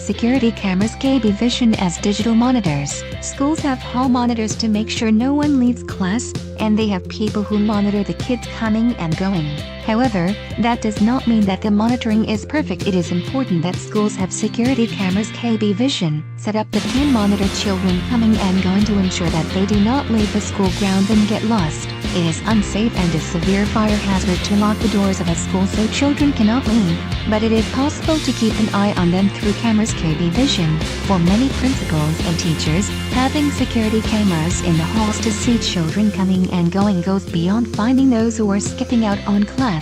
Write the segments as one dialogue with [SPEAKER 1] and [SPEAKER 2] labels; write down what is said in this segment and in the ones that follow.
[SPEAKER 1] security cameras KBVISION as digital monitors. Schools have hall monitors to make sure no one leaves class, and they have people who monitor the kids coming and going. However, that does not mean that the monitoring is perfect. It is important that schools have security cameras KBVISION set up that can monitor children coming and going to ensure that they do not leave the school grounds and get lost. It is unsafe and a severe fire hazard to lock the doors of a school so children cannot leave, but it is possible to keep an eye on them through cameras KBVISION. For many principals and teachers, having security cameras in the halls to see children coming and going goes beyond finding those who are skipping out on class.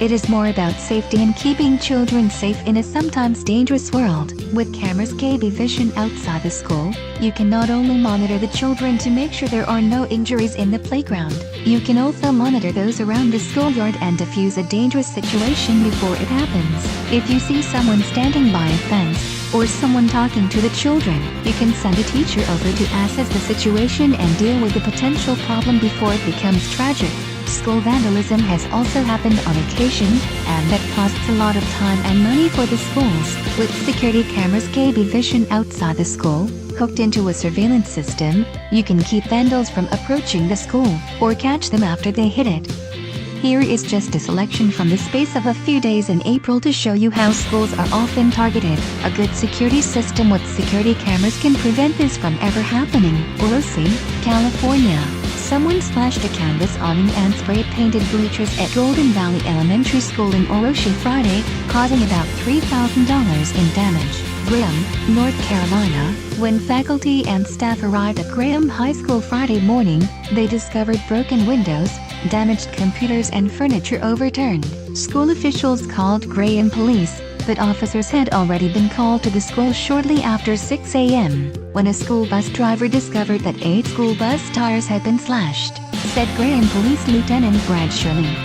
[SPEAKER 1] It is more about safety and keeping children safe in a sometimes dangerous world. With cameras KBVISION outside the school, you can not only monitor the children to make sure there are no injuries in the playground, you can also monitor those around the schoolyard and defuse a dangerous situation before it happens. If you see someone standing by a fence, or someone talking to the children, you can send a teacher over to assess the situation and deal with the potential problem before it becomes tragic. School vandalism has also happened on occasion, and that costs a lot of time and money for the schools. With security cameras KBVISION outside the school, hooked into a surveillance system, you can keep vandals from approaching the school, or catch them after they hit it. Here is just a selection from the space of a few days in April to show you how schools are often targeted. A good security system with security cameras can prevent this from ever happening. Orosi, California. Someone splashed a canvas awning and spray-painted bleachers at Golden Valley Elementary School in Orosi Friday, causing about $3,000 in damage. Graham, North Carolina. When faculty and staff arrived at Graham High School Friday morning, they discovered broken windows, damaged computers and furniture overturned. School officials called Graham police, but officers had already been called to the school shortly after 6 a.m. when a school bus driver discovered that 8 school bus tires had been slashed, said Graham Police Lieutenant Brad Shirley.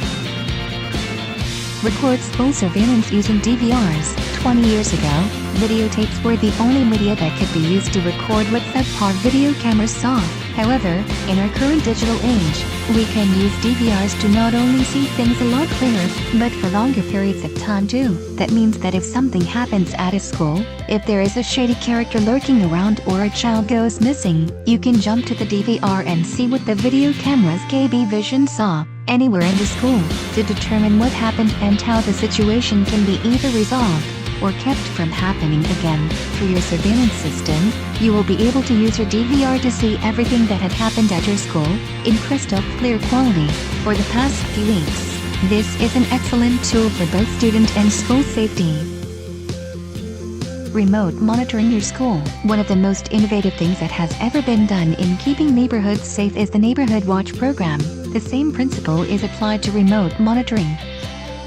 [SPEAKER 1] Record school surveillance using DVRs. 20 years ago, videotapes were the only media that could be used to record what subpar video cameras saw. However, in our current digital age, we can use DVRs to not only see things a lot clearer, but for longer periods of time too. That means that if something happens at a school, if there is a shady character lurking around or a child goes missing, you can jump to the DVR and see what the video cameras KBVISION saw anywhere in the school to determine what happened and how the situation can be either resolved or kept from happening again. Through your surveillance system, you will be able to use your DVR to see everything that had happened at your school in crystal clear quality. For the past few weeks, this is an excellent tool for both student and school safety. Remote monitoring your school. One of the most innovative things that has ever been done in keeping neighborhoods safe is the Neighborhood Watch program. The same principle is applied to remote monitoring.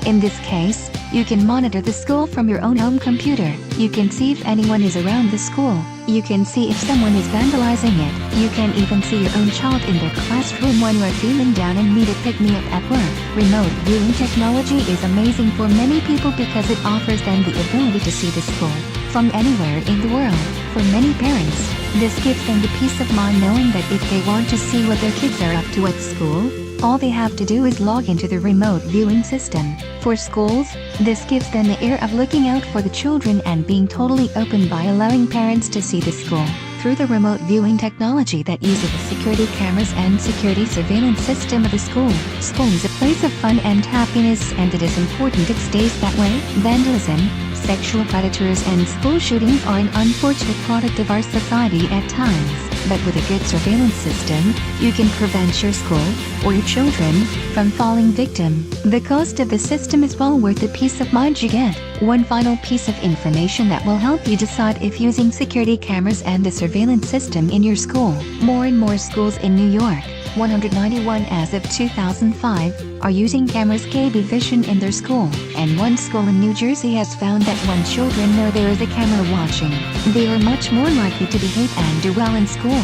[SPEAKER 1] In this case, you can monitor the school from your own home computer. You can see if anyone is around the school. You can see if someone is vandalizing it. You can even see your own child in their classroom when you are feeling down and need a pick-me-up at work. Remote viewing technology is amazing for many people because it offers them the ability to see the school from anywhere in the world. For many parents, this gives them the peace of mind knowing that if they want to see what their kids are up to at school, all they have to do is log into the remote viewing system. For schools, this gives them the air of looking out for the children and being totally open by allowing parents to see the school through the remote viewing technology that uses the security cameras and security surveillance system of the school. School is a place of fun and happiness, and it is important it stays that way. Vandalism, sexual predators and school shootings are an unfortunate product of our society at times. But with a good surveillance system, you can prevent your school, or your children, from falling victim. The cost of the system is well worth the peace of mind you get. One final piece of information that will help you decide if using security cameras and the surveillance system in your school. More and more schools in New York, 191 as of 2005, are using cameras KBVISION in their school, and one school in New Jersey has found that when children know there is a camera watching, they are much more likely to behave and do well in school.